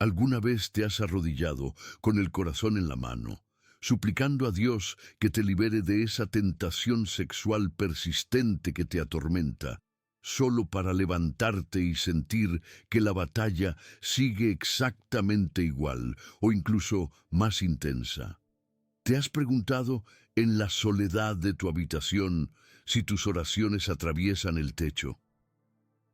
¿Alguna vez te has arrodillado con el corazón en la mano, suplicando a Dios que te libere de esa tentación sexual persistente que te atormenta, solo para levantarte y sentir que la batalla sigue exactamente igual o incluso más intensa? ¿Te has preguntado en la soledad de tu habitación si tus oraciones atraviesan el techo?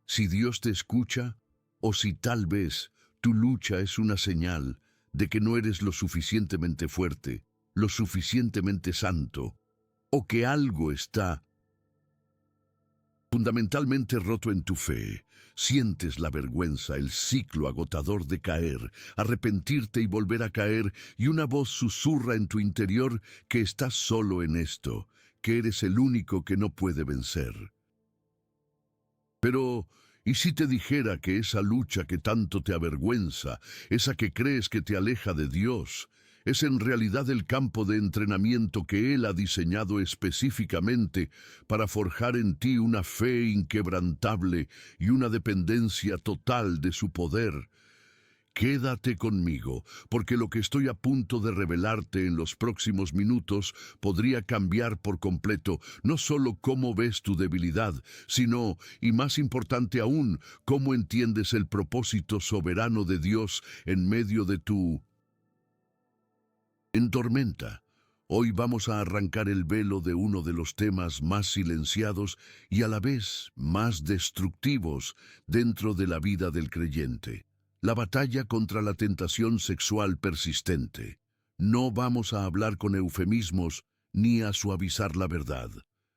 ¿Si Dios te escucha o si tal vez tu lucha es una señal de que no eres lo suficientemente fuerte, lo suficientemente santo, o que algo está fundamentalmente roto en tu fe? Sientes la vergüenza, el ciclo agotador de caer, arrepentirte y volver a caer, y una voz susurra en tu interior que estás solo en esto, que eres el único que no puede vencer. Pero, ¿y si te dijera que esa lucha que tanto te avergüenza, esa que crees que te aleja de Dios, es en realidad el campo de entrenamiento que Él ha diseñado específicamente para forjar en ti una fe inquebrantable y una dependencia total de su poder? Quédate conmigo, porque lo que estoy a punto de revelarte en los próximos minutos podría cambiar por completo no solo cómo ves tu debilidad, sino, y más importante aún, cómo entiendes el propósito soberano de Dios en medio de tu tormenta. Hoy vamos a arrancar el velo de uno de los temas más silenciados y a la vez más destructivos dentro de la vida del creyente: la batalla contra la tentación sexual persistente. No vamos a hablar con eufemismos ni a suavizar la verdad.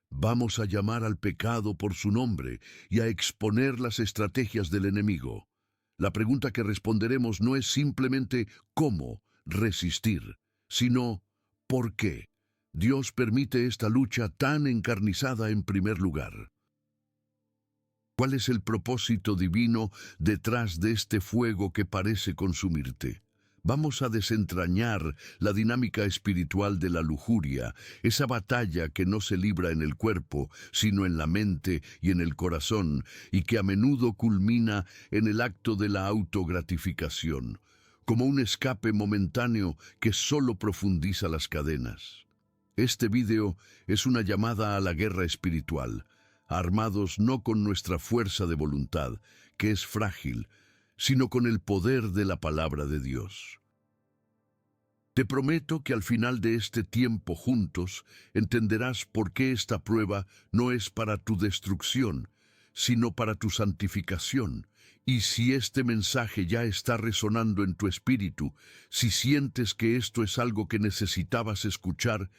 Vamos a llamar al pecado por su nombre y a exponer las estrategias del enemigo. La pregunta que responderemos no es simplemente cómo resistir, sino ¿por qué Dios permite esta lucha tan encarnizada en primer lugar? ¿Cuál es el propósito divino detrás de este fuego que parece consumirte? Vamos a desentrañar la dinámica espiritual de la lujuria, esa batalla que no se libra en el cuerpo, sino en la mente y en el corazón, y que a menudo culmina en el acto de la autogratificación, como un escape momentáneo que solo profundiza las cadenas. Este video es una llamada a la guerra espiritual, armados no con nuestra fuerza de voluntad, que es frágil, sino con el poder de la palabra de Dios. Te prometo que al final de este tiempo juntos entenderás por qué esta prueba no es para tu destrucción, sino para tu santificación. Y si este mensaje ya está resonando en tu espíritu, si sientes que esto es algo que necesitabas escuchar,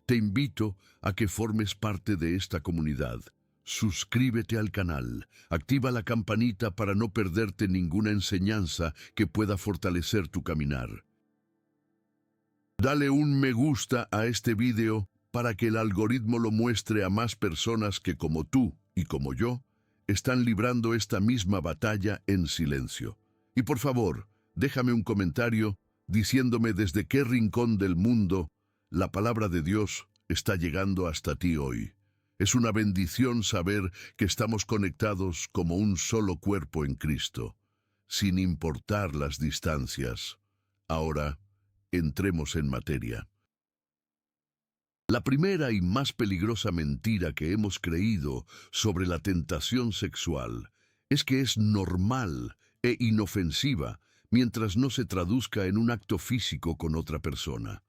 te invito a que formes parte de esta comunidad. Suscríbete al canal, activa la campanita para no perderte ninguna enseñanza que pueda fortalecer tu caminar. Dale un me gusta a este video para que el algoritmo lo muestre a más personas que, como tú y como yo, están librando esta misma batalla en silencio. Y por favor, déjame un comentario diciéndome desde qué rincón del mundo la palabra de Dios está llegando hasta ti hoy. Es una bendición saber que estamos conectados como un solo cuerpo en Cristo, sin importar las distancias. Ahora, entremos en materia. La primera y más peligrosa mentira que hemos creído sobre la tentación sexual es que es normal e inofensiva mientras no se traduzca en un acto físico con otra persona.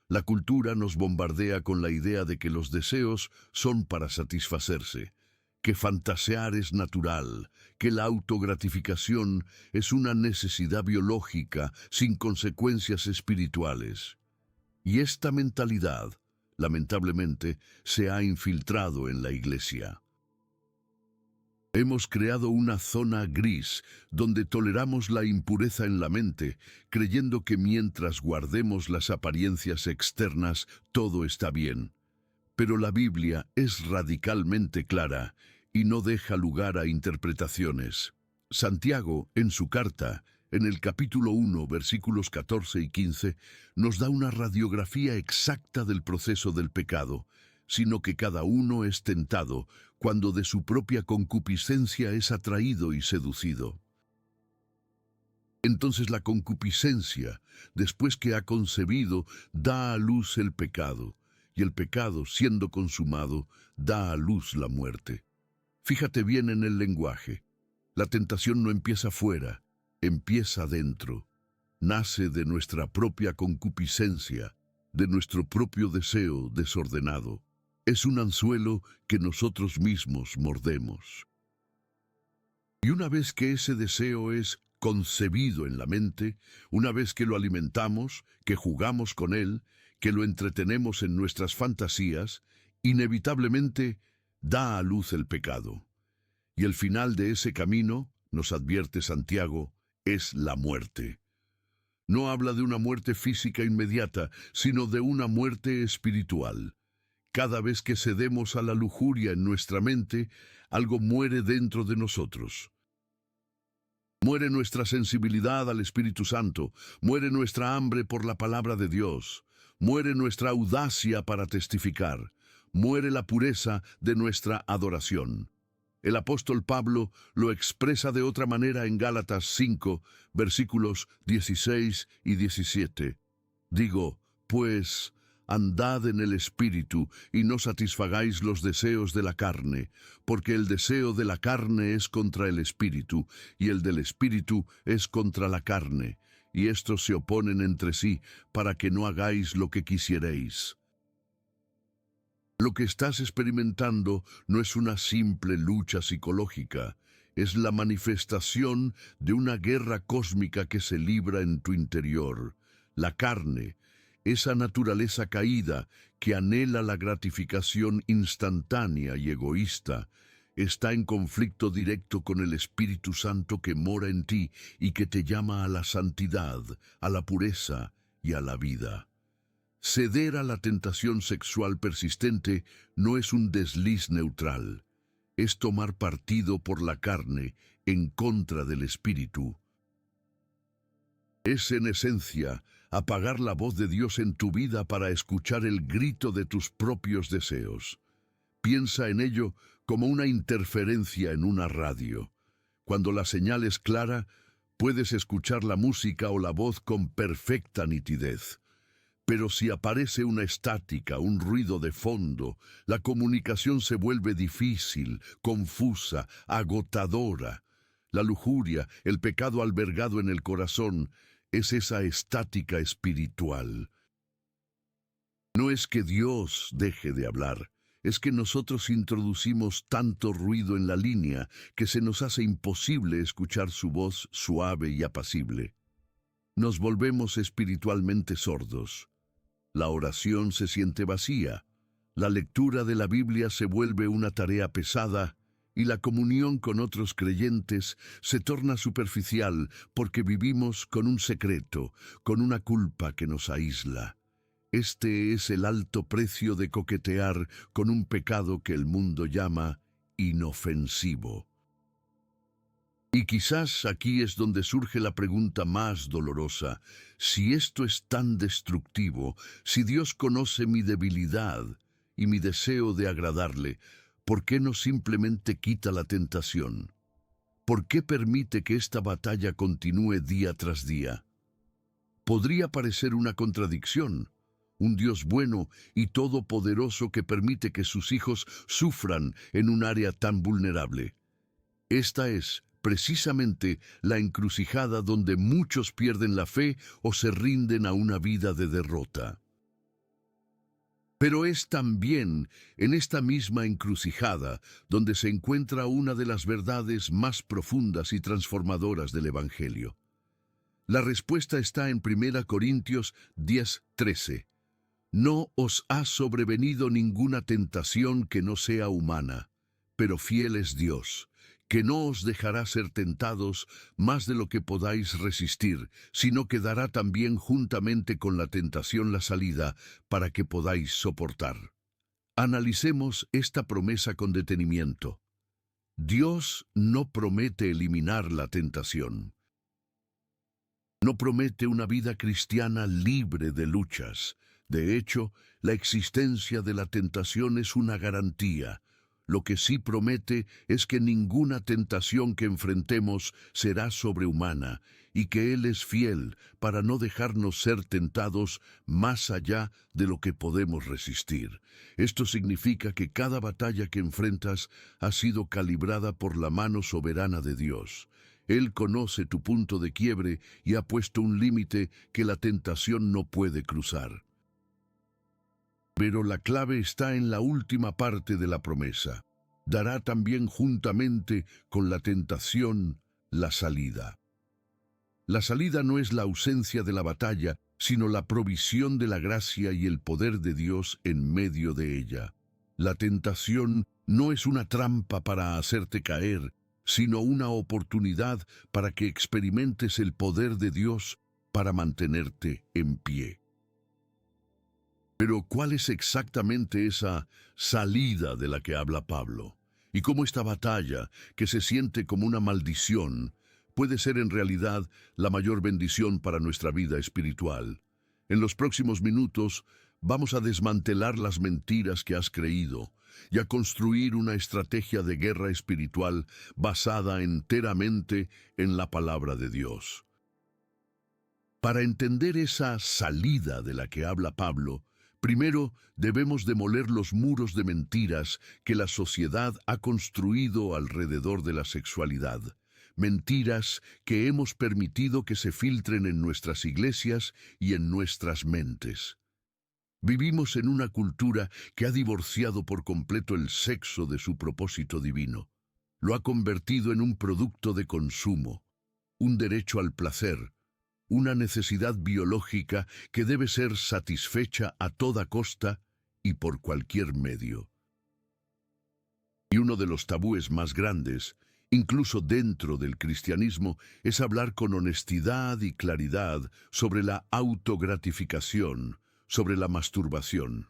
La cultura nos bombardea con la idea de que los deseos son para satisfacerse, que fantasear es natural, que la autogratificación es una necesidad biológica sin consecuencias espirituales. Y esta mentalidad, lamentablemente, se ha infiltrado en la iglesia. Hemos creado una zona gris donde toleramos la impureza en la mente, creyendo que mientras guardemos las apariencias externas, todo está bien. Pero la Biblia es radicalmente clara y no deja lugar a interpretaciones. Santiago, en su carta, en el capítulo 1, versículos 14 y 15, nos da una radiografía exacta del proceso del pecado, sino que cada uno es tentado cuando de su propia concupiscencia es atraído y seducido. Entonces la concupiscencia, después que ha concebido, da a luz el pecado, y el pecado, siendo consumado, da a luz la muerte. Fíjate bien en el lenguaje. La tentación no empieza fuera, empieza dentro. Nace de nuestra propia concupiscencia, de nuestro propio deseo desordenado. Es un anzuelo que nosotros mismos mordemos. Y una vez que ese deseo es concebido en la mente, una vez que lo alimentamos, que jugamos con él, que lo entretenemos en nuestras fantasías, inevitablemente da a luz el pecado. Y el final de ese camino, nos advierte Santiago, es la muerte. No habla de una muerte física inmediata, sino de una muerte espiritual. Cada vez que cedemos a la lujuria en nuestra mente, algo muere dentro de nosotros. Muere nuestra sensibilidad al Espíritu Santo, muere nuestra hambre por la palabra de Dios, muere nuestra audacia para testificar, muere la pureza de nuestra adoración. El apóstol Pablo lo expresa de otra manera en Gálatas 5, versículos 16 y 17. Digo, pues, andad en el Espíritu, y no satisfagáis los deseos de la carne, porque el deseo de la carne es contra el Espíritu, y el del Espíritu es contra la carne, y estos se oponen entre sí, para que no hagáis lo que quisierais. Lo que estás experimentando no es una simple lucha psicológica, es la manifestación de una guerra cósmica que se libra en tu interior. La carne, esa naturaleza caída que anhela la gratificación instantánea y egoísta, está en conflicto directo con el Espíritu Santo que mora en ti y que te llama a la santidad, a la pureza y a la vida. Ceder a la tentación sexual persistente no es un desliz neutral, es tomar partido por la carne en contra del Espíritu. Es en esencia apagar la voz de Dios en tu vida para escuchar el grito de tus propios deseos. Piensa en ello como una interferencia en una radio. Cuando la señal es clara, puedes escuchar la música o la voz con perfecta nitidez. Pero si aparece una estática, un ruido de fondo, la comunicación se vuelve difícil, confusa, agotadora. La lujuria, el pecado albergado en el corazón, es esa estática espiritual. No es que Dios deje de hablar, es que nosotros introducimos tanto ruido en la línea que se nos hace imposible escuchar su voz suave y apacible. Nos volvemos espiritualmente sordos. La oración se siente vacía, la lectura de la Biblia se vuelve una tarea pesada y la comunión con otros creyentes se torna superficial porque vivimos con un secreto, con una culpa que nos aísla. Este es el alto precio de coquetear con un pecado que el mundo llama inofensivo. Y quizás aquí es donde surge la pregunta más dolorosa. Si esto es tan destructivo, si Dios conoce mi debilidad y mi deseo de agradarle, ¿por qué no simplemente quita la tentación? ¿Por qué permite que esta batalla continúe día tras día? Podría parecer una contradicción. Un Dios bueno y todopoderoso que permite que sus hijos sufran en un área tan vulnerable. Esta es precisamente la encrucijada donde muchos pierden la fe o se rinden a una vida de derrota. Pero es también en esta misma encrucijada donde se encuentra una de las verdades más profundas y transformadoras del Evangelio. La respuesta está en 1 Corintios 10:13. No os ha sobrevenido ninguna tentación que no sea humana, pero fiel es Dios, que no os dejará ser tentados más de lo que podáis resistir, sino que dará también juntamente con la tentación la salida para que podáis soportar. Analicemos esta promesa con detenimiento. Dios no promete eliminar la tentación. No promete una vida cristiana libre de luchas. De hecho, la existencia de la tentación es una garantía. Lo que sí promete es que ninguna tentación que enfrentemos será sobrehumana y que Él es fiel para no dejarnos ser tentados más allá de lo que podemos resistir. Esto significa que cada batalla que enfrentas ha sido calibrada por la mano soberana de Dios. Él conoce tu punto de quiebre y ha puesto un límite que la tentación no puede cruzar. Pero la clave está en la última parte de la promesa. Dará también juntamente con la tentación la salida. La salida no es la ausencia de la batalla, sino la provisión de la gracia y el poder de Dios en medio de ella. La tentación no es una trampa para hacerte caer, sino una oportunidad para que experimentes el poder de Dios para mantenerte en pie. Pero ¿cuál es exactamente esa salida de la que habla Pablo? Y cómo esta batalla, que se siente como una maldición, puede ser en realidad la mayor bendición para nuestra vida espiritual. En los próximos minutos vamos a desmantelar las mentiras que has creído y a construir una estrategia de guerra espiritual basada enteramente en la palabra de Dios. Para entender esa salida de la que habla Pablo, primero debemos demoler los muros de mentiras que la sociedad ha construido alrededor de la sexualidad. Mentiras que hemos permitido que se filtren en nuestras iglesias y en nuestras mentes. Vivimos en una cultura que ha divorciado por completo el sexo de su propósito divino. Lo ha convertido en un producto de consumo, un derecho al placer, una necesidad biológica que debe ser satisfecha a toda costa y por cualquier medio. Y uno de los tabúes más grandes, incluso dentro del cristianismo, es hablar con honestidad y claridad sobre la autogratificación, sobre la masturbación.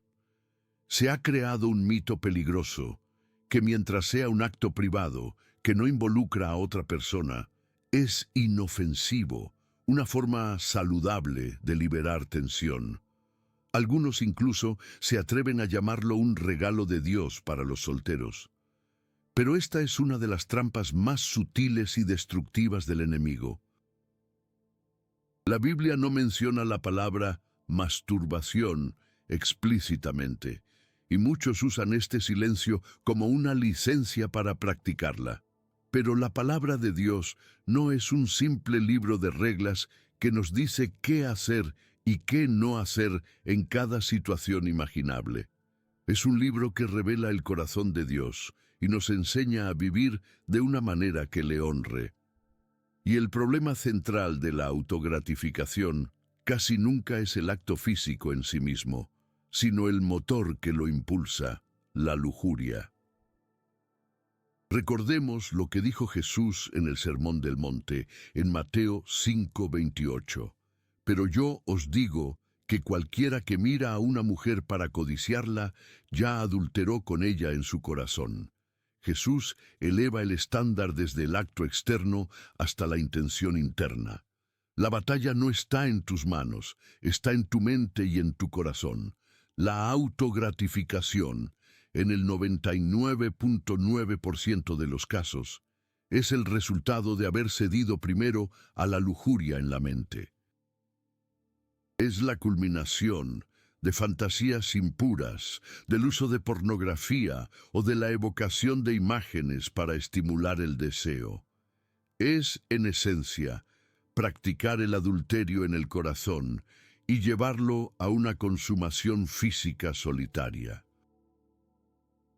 Se ha creado un mito peligroso, que mientras sea un acto privado, que no involucra a otra persona, es inofensivo, una forma saludable de liberar tensión. Algunos incluso se atreven a llamarlo un regalo de Dios para los solteros. Pero esta es una de las trampas más sutiles y destructivas del enemigo. La Biblia no menciona la palabra masturbación explícitamente, y muchos usan este silencio como una licencia para practicarla. Pero la palabra de Dios no es un simple libro de reglas que nos dice qué hacer y qué no hacer en cada situación imaginable. Es un libro que revela el corazón de Dios y nos enseña a vivir de una manera que le honre. Y el problema central de la autogratificación casi nunca es el acto físico en sí mismo, sino el motor que lo impulsa, la lujuria. Recordemos lo que dijo Jesús en el Sermón del Monte, en Mateo 5:28. Pero yo os digo que cualquiera que mira a una mujer para codiciarla, ya adulteró con ella en su corazón. Jesús eleva el estándar desde el acto externo hasta la intención interna. La batalla no está en tus manos, está en tu mente y en tu corazón. La autogratificación, en el 99.9% de los casos, es el resultado de haber cedido primero a la lujuria en la mente. Es la culminación de fantasías impuras, del uso de pornografía o de la evocación de imágenes para estimular el deseo. Es, en esencia, practicar el adulterio en el corazón y llevarlo a una consumación física solitaria.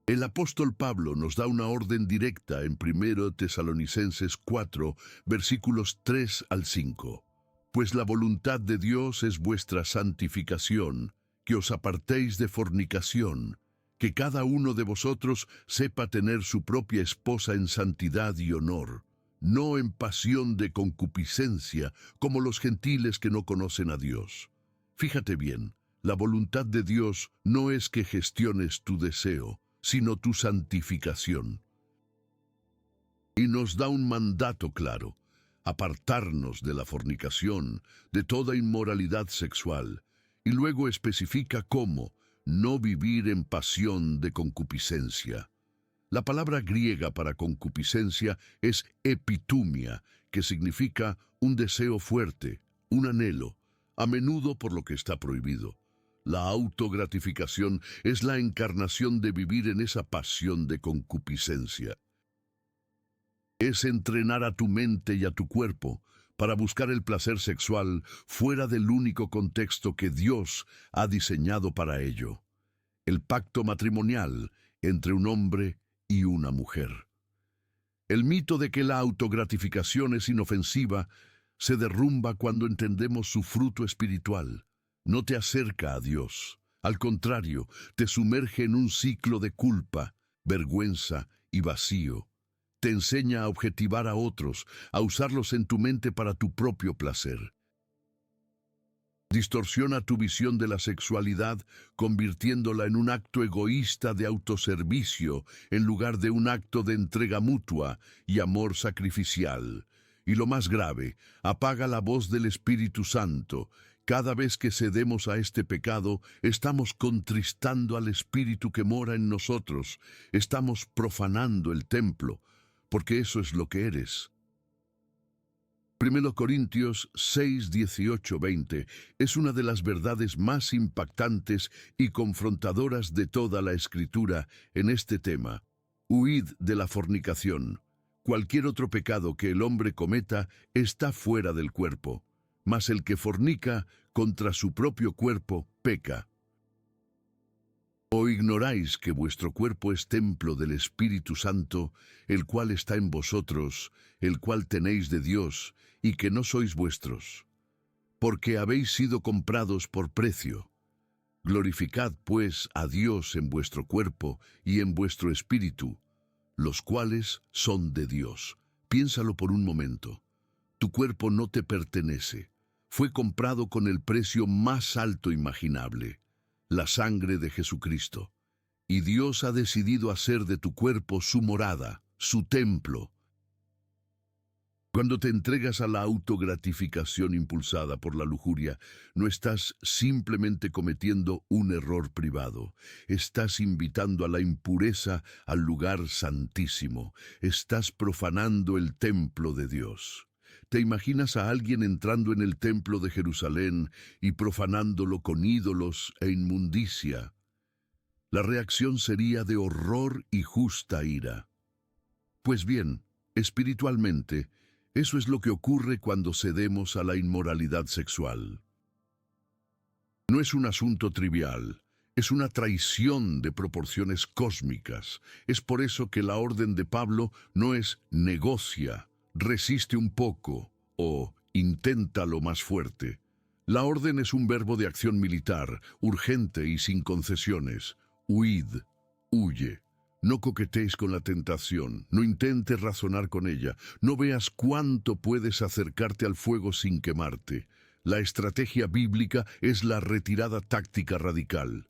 El apóstol Pablo nos da una orden directa en 1 Tesalonicenses 4, versículos 3 al 5. Pues la voluntad de Dios es vuestra santificación, que os apartéis de fornicación, que cada uno de vosotros sepa tener su propia esposa en santidad y honor, no en pasión de concupiscencia, como los gentiles que no conocen a Dios. Fíjate bien, la voluntad de Dios no es que gestiones tu deseo, sino tu santificación. Y nos da un mandato claro: apartarnos de la fornicación, de toda inmoralidad sexual, y luego especifica cómo: no vivir en pasión de concupiscencia. La palabra griega para concupiscencia es epitumia, que significa un deseo fuerte, un anhelo, a menudo por lo que está prohibido. La autogratificación es la encarnación de vivir en esa pasión de concupiscencia. Es entrenar a tu mente y a tu cuerpo para buscar el placer sexual fuera del único contexto que Dios ha diseñado para ello: el pacto matrimonial entre un hombre y una mujer. El mito de que la autogratificación es inofensiva se derrumba cuando entendemos su fruto espiritual. No te acerca a Dios. Al contrario, te sumerge en un ciclo de culpa, vergüenza y vacío. Te enseña a objetivar a otros, a usarlos en tu mente para tu propio placer. Distorsiona tu visión de la sexualidad, convirtiéndola en un acto egoísta de autoservicio en lugar de un acto de entrega mutua y amor sacrificial. Y lo más grave, apaga la voz del Espíritu Santo. Cada vez que cedemos a este pecado, estamos contristando al Espíritu que mora en nosotros. Estamos profanando el templo, porque eso es lo que eres. 1 Corintios 6, 18, 20 es una de las verdades más impactantes y confrontadoras de toda la Escritura en este tema. Huid de la fornicación. Cualquier otro pecado que el hombre cometa está fuera del cuerpo, mas el que fornica contra su propio cuerpo peca. ¿O ignoráis que vuestro cuerpo es templo del Espíritu Santo, el cual está en vosotros, el cual tenéis de Dios, y que no sois vuestros? Porque habéis sido comprados por precio. Glorificad, pues, a Dios en vuestro cuerpo y en vuestro espíritu, los cuales son de Dios. Piénsalo por un momento. Tu cuerpo no te pertenece. Fue comprado con el precio más alto imaginable: la sangre de Jesucristo. Y Dios ha decidido hacer de tu cuerpo su morada, su templo. Cuando te entregas a la autogratificación impulsada por la lujuria, no estás simplemente cometiendo un error privado. Estás invitando a la impureza al lugar santísimo. Estás profanando el templo de Dios. ¿Te imaginas a alguien entrando en el templo de Jerusalén y profanándolo con ídolos e inmundicia? La reacción sería de horror y justa ira. Pues bien, espiritualmente, eso es lo que ocurre cuando cedemos a la inmoralidad sexual. No es un asunto trivial, es una traición de proporciones cósmicas. Es por eso que la orden de Pablo no es negocia, resiste un poco o inténtalo más fuerte. La orden es un verbo de acción militar, urgente y sin concesiones. Huid, huye. No coquetees con la tentación, no intentes razonar con ella, no veas cuánto puedes acercarte al fuego sin quemarte. La estrategia bíblica es la retirada táctica radical.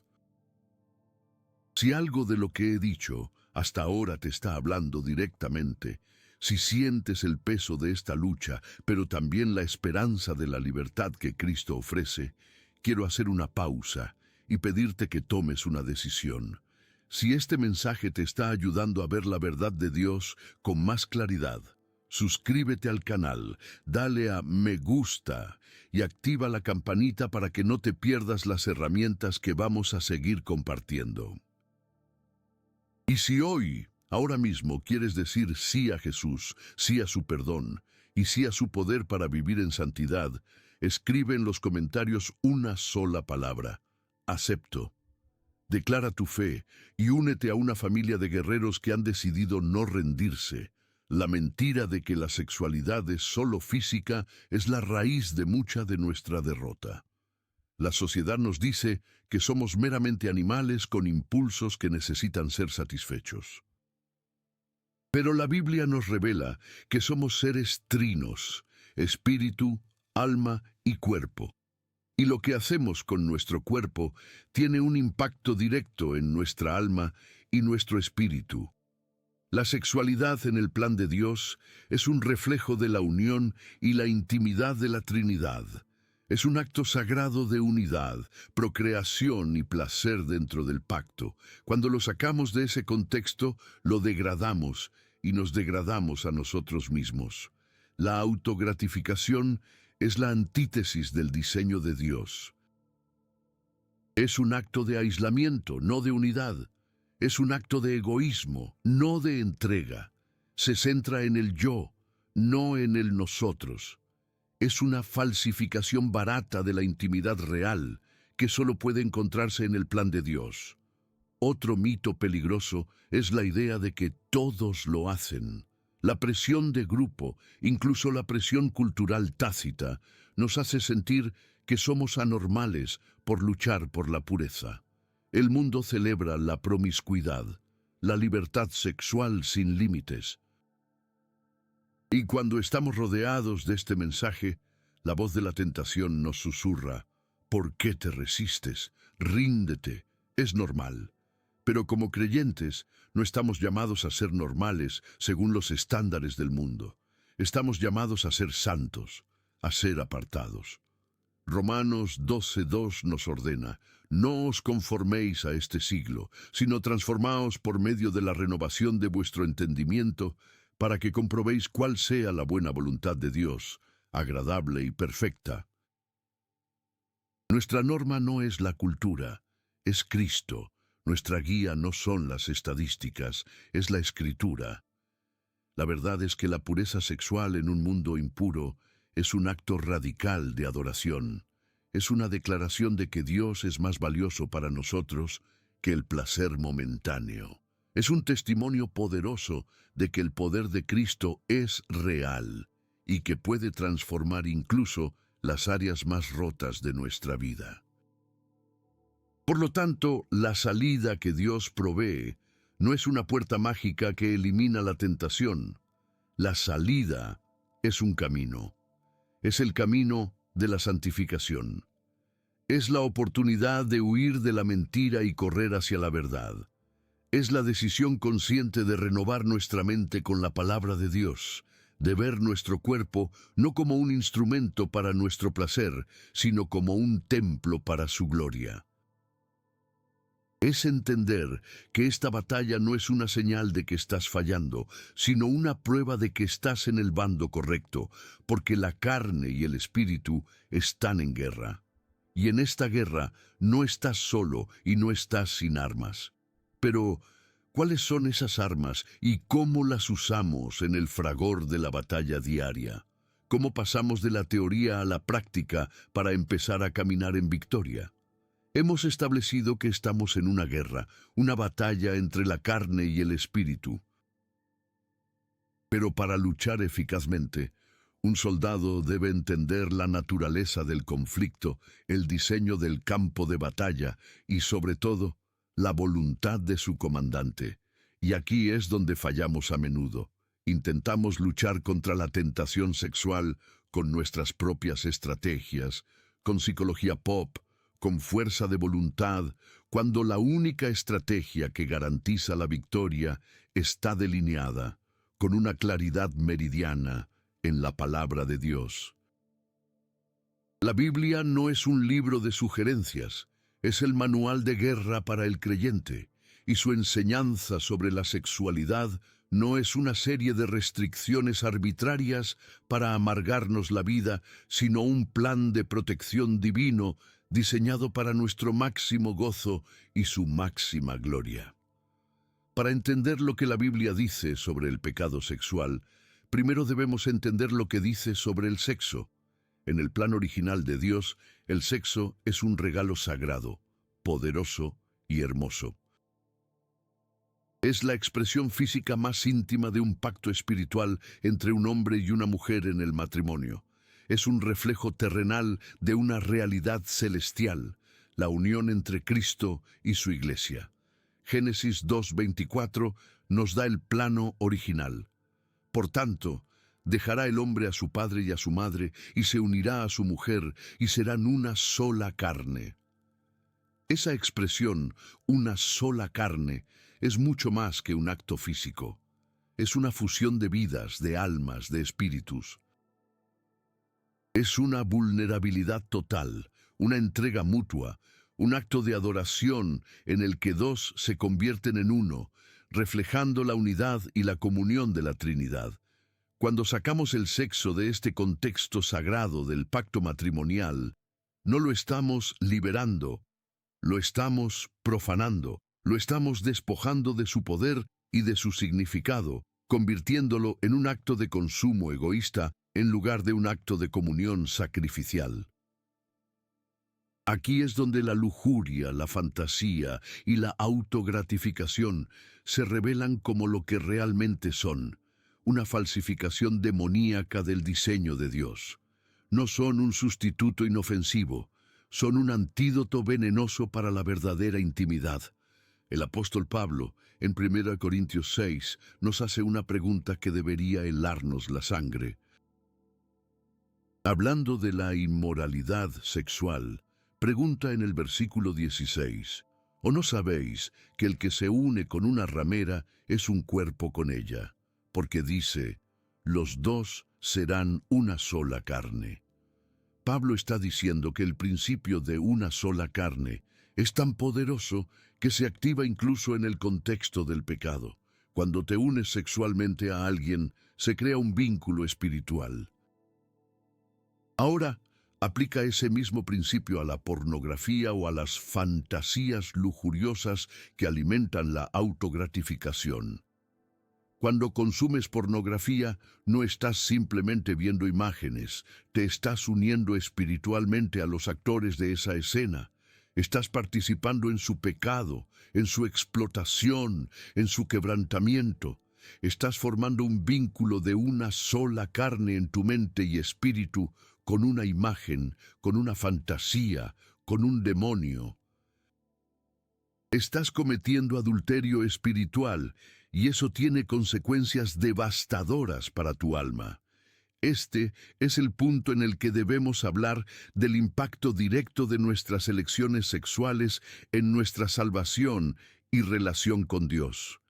Si algo de lo que he dicho hasta ahora te está hablando directamente, si sientes el peso de esta lucha, pero también la esperanza de la libertad que Cristo ofrece, quiero hacer una pausa y pedirte que tomes una decisión. Si este mensaje te está ayudando a ver la verdad de Dios con más claridad, suscríbete al canal, dale a me gusta y activa la campanita para que no te pierdas las herramientas que vamos a seguir compartiendo. Y si hoy, ahora mismo, quieres decir sí a Jesús, sí a su perdón y sí a su poder para vivir en santidad, escribe en los comentarios una sola palabra: acepto. Declara tu fe y únete a una familia de guerreros que han decidido no rendirse. La mentira de que la sexualidad es solo física es la raíz de mucha de nuestra derrota. La sociedad nos dice que somos meramente animales con impulsos que necesitan ser satisfechos. Pero la Biblia nos revela que somos seres trinos: espíritu, alma y cuerpo. Y lo que hacemos con nuestro cuerpo tiene un impacto directo en nuestra alma y nuestro espíritu. La sexualidad en el plan de Dios es un reflejo de la unión y la intimidad de la Trinidad. Es un acto sagrado de unidad, procreación y placer dentro del pacto. Cuando lo sacamos de ese contexto, lo degradamos y nos degradamos a nosotros mismos. La autogratificación es la antítesis del diseño de Dios. Es un acto de aislamiento, no de unidad. Es un acto de egoísmo, no de entrega. Se centra en el yo, no en el nosotros. Es una falsificación barata de la intimidad real que solo puede encontrarse en el plan de Dios. Otro mito peligroso es la idea de que todos lo hacen. La presión de grupo, incluso la presión cultural tácita, nos hace sentir que somos anormales por luchar por la pureza. El mundo celebra la promiscuidad, la libertad sexual sin límites. Y cuando estamos rodeados de este mensaje, la voz de la tentación nos susurra: ¿por qué te resistes? Ríndete, es normal. Pero como creyentes, no estamos llamados a ser normales según los estándares del mundo. Estamos llamados a ser santos, a ser apartados. Romanos 12:2 nos ordena: no os conforméis a este siglo, sino transformaos por medio de la renovación de vuestro entendimiento, para que comprobéis cuál sea la buena voluntad de Dios, agradable y perfecta. Nuestra norma no es la cultura, es Cristo. Nuestra guía no son las estadísticas, es la Escritura. La verdad es que la pureza sexual en un mundo impuro es un acto radical de adoración. Es una declaración de que Dios es más valioso para nosotros que el placer momentáneo. Es un testimonio poderoso de que el poder de Cristo es real y que puede transformar incluso las áreas más rotas de nuestra vida. Por lo tanto, la salida que Dios provee no es una puerta mágica que elimina la tentación. La salida es un camino. Es el camino de la santificación. Es la oportunidad de huir de la mentira y correr hacia la verdad. Es la decisión consciente de renovar nuestra mente con la palabra de Dios, de ver nuestro cuerpo no como un instrumento para nuestro placer, sino como un templo para su gloria. Es entender que esta batalla no es una señal de que estás fallando, sino una prueba de que estás en el bando correcto, porque la carne y el espíritu están en guerra. Y en esta guerra no estás solo y no estás sin armas. Pero, ¿cuáles son esas armas y cómo las usamos en el fragor de la batalla diaria? ¿Cómo pasamos de la teoría a la práctica para empezar a caminar en victoria? Hemos establecido que estamos en una guerra, una batalla entre la carne y el espíritu. Pero para luchar eficazmente, un soldado debe entender la naturaleza del conflicto, el diseño del campo de batalla y, sobre todo, la voluntad de su comandante. Y aquí es donde fallamos a menudo. Intentamos luchar contra la tentación sexual con nuestras propias estrategias, con psicología pop, con fuerza de voluntad, cuando la única estrategia que garantiza la victoria está delineada con una claridad meridiana en la palabra de Dios. La Biblia no es un libro de sugerencias, es el manual de guerra para el creyente, y su enseñanza sobre la sexualidad no es una serie de restricciones arbitrarias para amargarnos la vida, sino un plan de protección divino diseñado para nuestro máximo gozo y su máxima gloria. Para entender lo que la Biblia dice sobre el pecado sexual, primero debemos entender lo que dice sobre el sexo. En el plan original de Dios, el sexo es un regalo sagrado, poderoso y hermoso. Es la expresión física más íntima de un pacto espiritual entre un hombre y una mujer en el matrimonio. Es un reflejo terrenal de una realidad celestial, la unión entre Cristo y su iglesia. Génesis 2:24 nos da el plano original. Por tanto, dejará el hombre a su padre y a su madre, y se unirá a su mujer, y serán una sola carne. Esa expresión, una sola carne, es mucho más que un acto físico. Es una fusión de vidas, de almas, de espíritus. Es una vulnerabilidad total, una entrega mutua, un acto de adoración en el que dos se convierten en uno, reflejando la unidad y la comunión de la Trinidad. Cuando sacamos el sexo de este contexto sagrado del pacto matrimonial, no lo estamos liberando, lo estamos profanando, lo estamos despojando de su poder y de su significado, convirtiéndolo en un acto de consumo egoísta en lugar de un acto de comunión sacrificial. Aquí es donde la lujuria, la fantasía y la autogratificación se revelan como lo que realmente son, una falsificación demoníaca del diseño de Dios. No son un sustituto inofensivo, son un antídoto venenoso para la verdadera intimidad. El apóstol Pablo, en 1 Corintios 6, nos hace una pregunta que debería helarnos la sangre. Hablando de la inmoralidad sexual, pregunta en el versículo 16, ¿o no sabéis que el que se une con una ramera es un cuerpo con ella? Porque dice, los dos serán una sola carne. Pablo está diciendo que el principio de una sola carne es tan poderoso que se activa incluso en el contexto del pecado. Cuando te unes sexualmente a alguien, se crea un vínculo espiritual. Ahora, aplica ese mismo principio a la pornografía o a las fantasías lujuriosas que alimentan la autogratificación. Cuando consumes pornografía, no estás simplemente viendo imágenes, te estás uniendo espiritualmente a los actores de esa escena. Estás participando en su pecado, en su explotación, en su quebrantamiento. Estás formando un vínculo de una sola carne en tu mente y espíritu con una imagen, con una fantasía, con un demonio. Estás cometiendo adulterio espiritual y eso tiene consecuencias devastadoras para tu alma. Este es el punto en el que debemos hablar del impacto directo de nuestras elecciones sexuales en nuestra salvación y relación con Dios.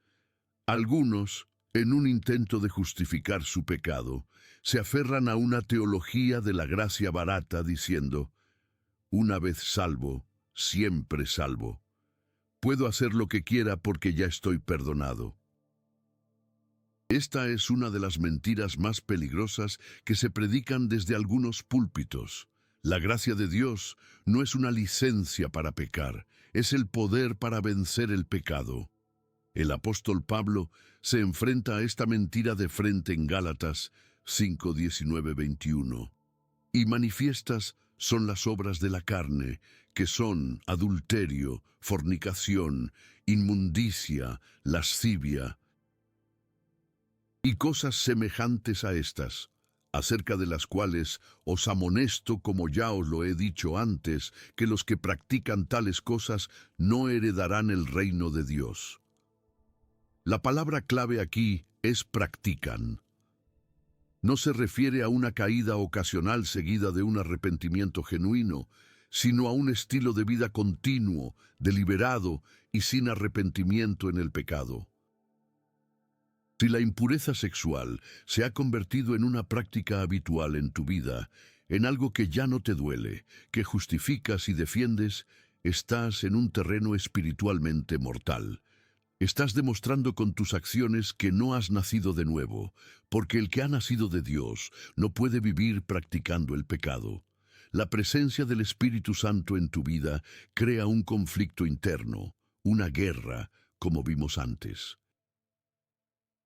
Algunos, en un intento de justificar su pecado, se aferran a una teología de la gracia barata diciendo, una vez salvo, siempre salvo. Puedo hacer lo que quiera porque ya estoy perdonado. Esta es una de las mentiras más peligrosas que se predican desde algunos púlpitos. La gracia de Dios no es una licencia para pecar, es el poder para vencer el pecado. El apóstol Pablo se enfrenta a esta mentira de frente en Gálatas 5, 19, 21. Y manifiestas son las obras de la carne, que son adulterio, fornicación, inmundicia, lascivia, y cosas semejantes a estas, acerca de las cuales os amonesto, como ya os lo he dicho antes, que los que practican tales cosas no heredarán el reino de Dios. La palabra clave aquí es practican. No se refiere a una caída ocasional seguida de un arrepentimiento genuino, sino a un estilo de vida continuo, deliberado y sin arrepentimiento en el pecado. Si la impureza sexual se ha convertido en una práctica habitual en tu vida, en algo que ya no te duele, que justificas y defiendes, estás en un terreno espiritualmente mortal. Estás demostrando con tus acciones que no has nacido de nuevo, porque el que ha nacido de Dios no puede vivir practicando el pecado. La presencia del Espíritu Santo en tu vida crea un conflicto interno, una guerra, como vimos antes.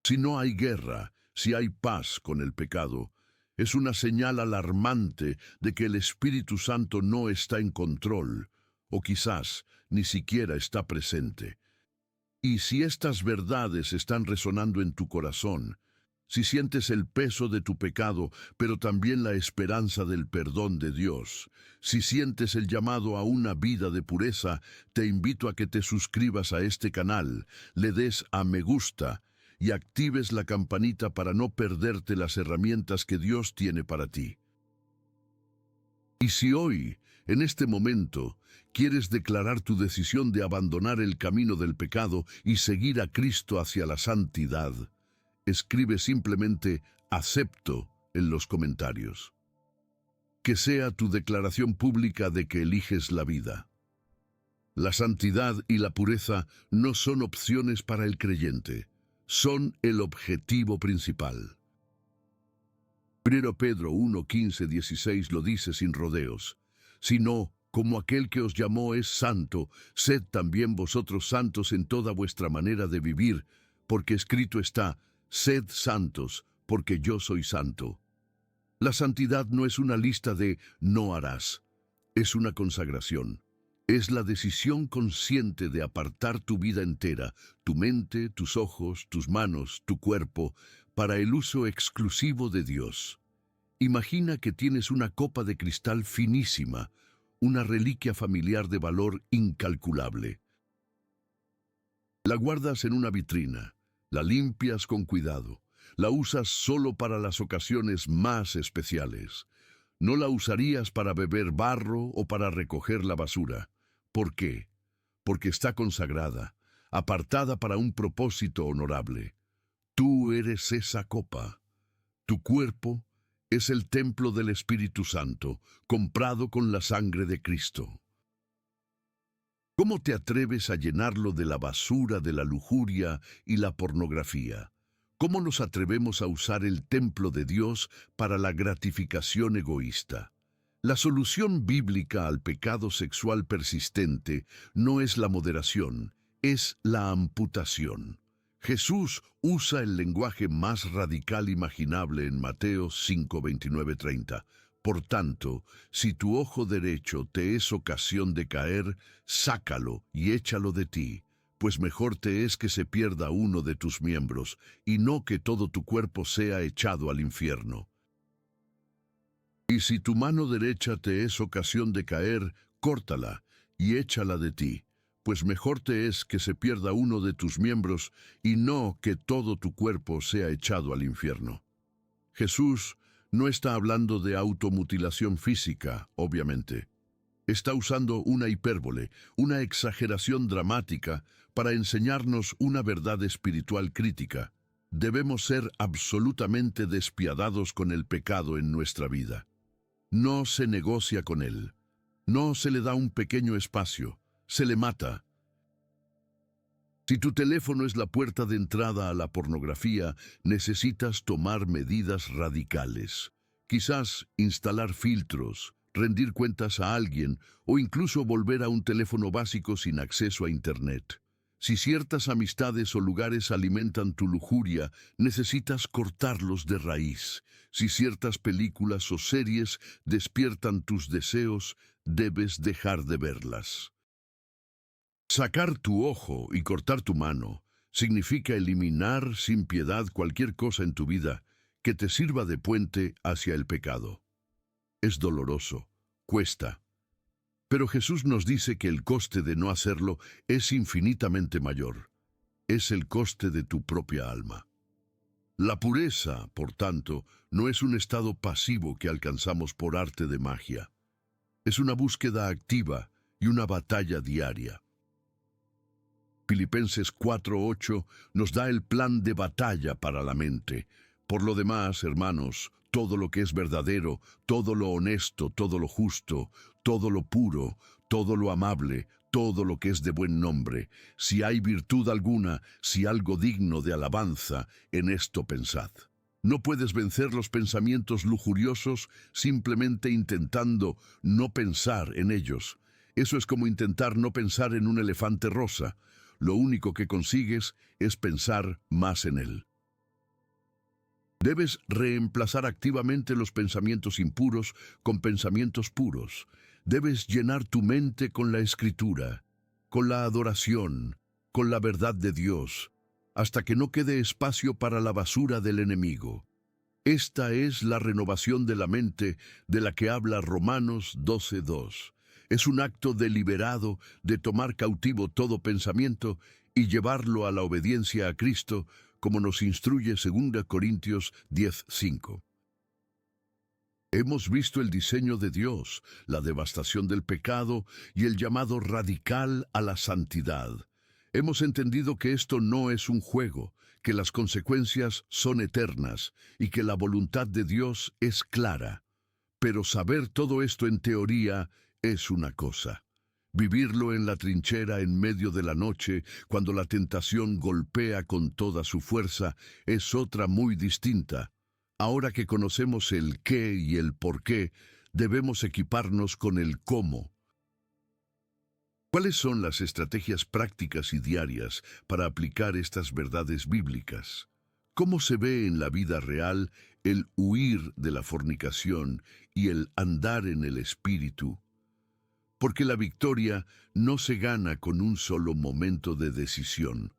Si no hay guerra, si hay paz con el pecado, es una señal alarmante de que el Espíritu Santo no está en control, o quizás ni siquiera está presente. Y si estas verdades están resonando en tu corazón, si sientes el peso de tu pecado, pero también la esperanza del perdón de Dios, si sientes el llamado a una vida de pureza, te invito a que te suscribas a este canal, le des a me gusta y actives la campanita para no perderte las herramientas que Dios tiene para ti. Y si hoy, en este momento, quieres declarar tu decisión de abandonar el camino del pecado y seguir a Cristo hacia la santidad, escribe simplemente acepto en los comentarios. Que sea tu declaración pública de que eliges la vida. La santidad y la pureza no son opciones para el creyente, son el objetivo principal. 1 Pedro 1, 15, 16 lo dice sin rodeos, sino como aquel que os llamó es santo, sed también vosotros santos en toda vuestra manera de vivir, porque escrito está, sed santos, porque yo soy santo. La santidad no es una lista de no harás, es una consagración. Es la decisión consciente de apartar tu vida entera, tu mente, tus ojos, tus manos, tu cuerpo, para el uso exclusivo de Dios. Imagina que tienes una copa de cristal finísima, una reliquia familiar de valor incalculable. La guardas en una vitrina, la limpias con cuidado, la usas solo para las ocasiones más especiales. No la usarías para beber barro o para recoger la basura. ¿Por qué? Porque está consagrada, apartada para un propósito honorable. Tú eres esa copa. Tu cuerpo es el templo del Espíritu Santo, comprado con la sangre de Cristo. ¿Cómo te atreves a llenarlo de la basura de la lujuria y la pornografía? ¿Cómo nos atrevemos a usar el templo de Dios para la gratificación egoísta? La solución bíblica al pecado sexual persistente no es la moderación, es la amputación. Jesús usa el lenguaje más radical imaginable en Mateo 5, 29, 30. Por tanto, si tu ojo derecho te es ocasión de caer, sácalo y échalo de ti, pues mejor te es que se pierda uno de tus miembros, y no que todo tu cuerpo sea echado al infierno. Y si tu mano derecha te es ocasión de caer, córtala y échala de ti, pues mejor te es que se pierda uno de tus miembros y no que todo tu cuerpo sea echado al infierno. Jesús no está hablando de automutilación física, obviamente. Está usando una hipérbole, una exageración dramática para enseñarnos una verdad espiritual crítica. Debemos ser absolutamente despiadados con el pecado en nuestra vida. No se negocia con él. No se le da un pequeño espacio. Se le mata. Si tu teléfono es la puerta de entrada a la pornografía, necesitas tomar medidas radicales. Quizás instalar filtros, rendir cuentas a alguien o incluso volver a un teléfono básico sin acceso a Internet. Si ciertas amistades o lugares alimentan tu lujuria, necesitas cortarlos de raíz. Si ciertas películas o series despiertan tus deseos, debes dejar de verlas. Sacar tu ojo y cortar tu mano significa eliminar sin piedad cualquier cosa en tu vida que te sirva de puente hacia el pecado. Es doloroso, cuesta. Pero Jesús nos dice que el coste de no hacerlo es infinitamente mayor. Es el coste de tu propia alma. La pureza, por tanto, no es un estado pasivo que alcanzamos por arte de magia. Es una búsqueda activa y una batalla diaria. Filipenses 4:8 nos da el plan de batalla para la mente. Por lo demás, hermanos, todo lo que es verdadero, todo lo honesto, todo lo justo, todo lo puro, todo lo amable, todo lo que es de buen nombre, si hay virtud alguna, si algo digno de alabanza, en esto pensad. No puedes vencer los pensamientos lujuriosos simplemente intentando no pensar en ellos. Eso es como intentar no pensar en un elefante rosa. Lo único que consigues es pensar más en él. Debes reemplazar activamente los pensamientos impuros con pensamientos puros. Debes llenar tu mente con la Escritura, con la adoración, con la verdad de Dios, hasta que no quede espacio para la basura del enemigo. Esta es la renovación de la mente de la que habla Romanos 12:2. Es un acto deliberado de tomar cautivo todo pensamiento y llevarlo a la obediencia a Cristo, como nos instruye 2 Corintios 10:5. Hemos visto el diseño de Dios, la devastación del pecado y el llamado radical a la santidad. Hemos entendido que esto no es un juego, que las consecuencias son eternas y que la voluntad de Dios es clara. Pero saber todo esto en teoría es una cosa. Vivirlo en la trinchera en medio de la noche, cuando la tentación golpea con toda su fuerza, es otra muy distinta. Ahora que conocemos el qué y el por qué, debemos equiparnos con el cómo. ¿Cuáles son las estrategias prácticas y diarias para aplicar estas verdades bíblicas? ¿Cómo se ve en la vida real el huir de la fornicación y el andar en el Espíritu? Porque la victoria no se gana con un solo momento de decisión,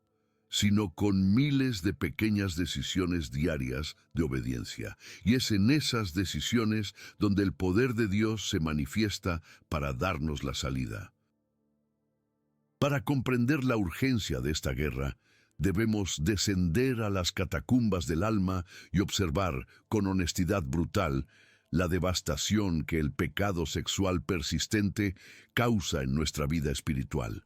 sino con miles de pequeñas decisiones diarias de obediencia. Y es en esas decisiones donde el poder de Dios se manifiesta para darnos la salida. Para comprender la urgencia de esta guerra, debemos descender a las catacumbas del alma y observar, con honestidad brutal, la devastación que el pecado sexual persistente causa en nuestra vida espiritual.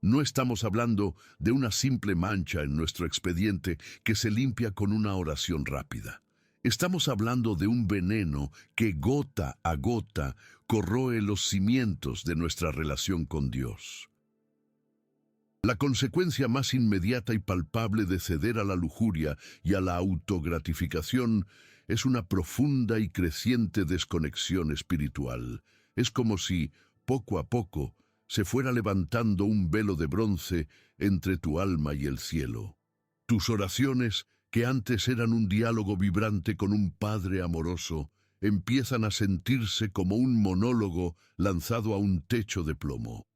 No estamos hablando de una simple mancha en nuestro expediente que se limpia con una oración rápida. Estamos hablando de un veneno que gota a gota corroe los cimientos de nuestra relación con Dios. La consecuencia más inmediata y palpable de ceder a la lujuria y a la autogratificación es una profunda y creciente desconexión espiritual. Es como si, poco a poco, se fuera levantando un velo de bronce entre tu alma y el cielo. Tus oraciones, que antes eran un diálogo vibrante con un Padre amoroso, empiezan a sentirse como un monólogo lanzado a un techo de plomo.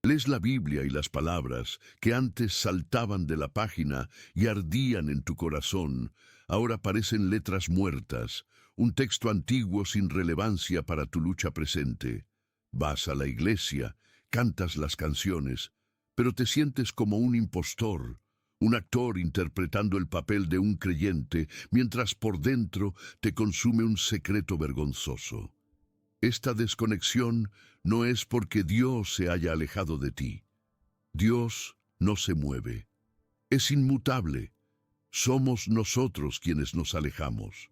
Lees la Biblia y las palabras, que antes saltaban de la página y ardían en tu corazón, ahora parecen letras muertas, un texto antiguo sin relevancia para tu lucha presente. Vas a la iglesia, cantas las canciones, pero te sientes como un impostor, un actor interpretando el papel de un creyente, mientras por dentro te consume un secreto vergonzoso. Esta desconexión no es porque Dios se haya alejado de ti. Dios no se mueve. Es inmutable. Somos nosotros quienes nos alejamos.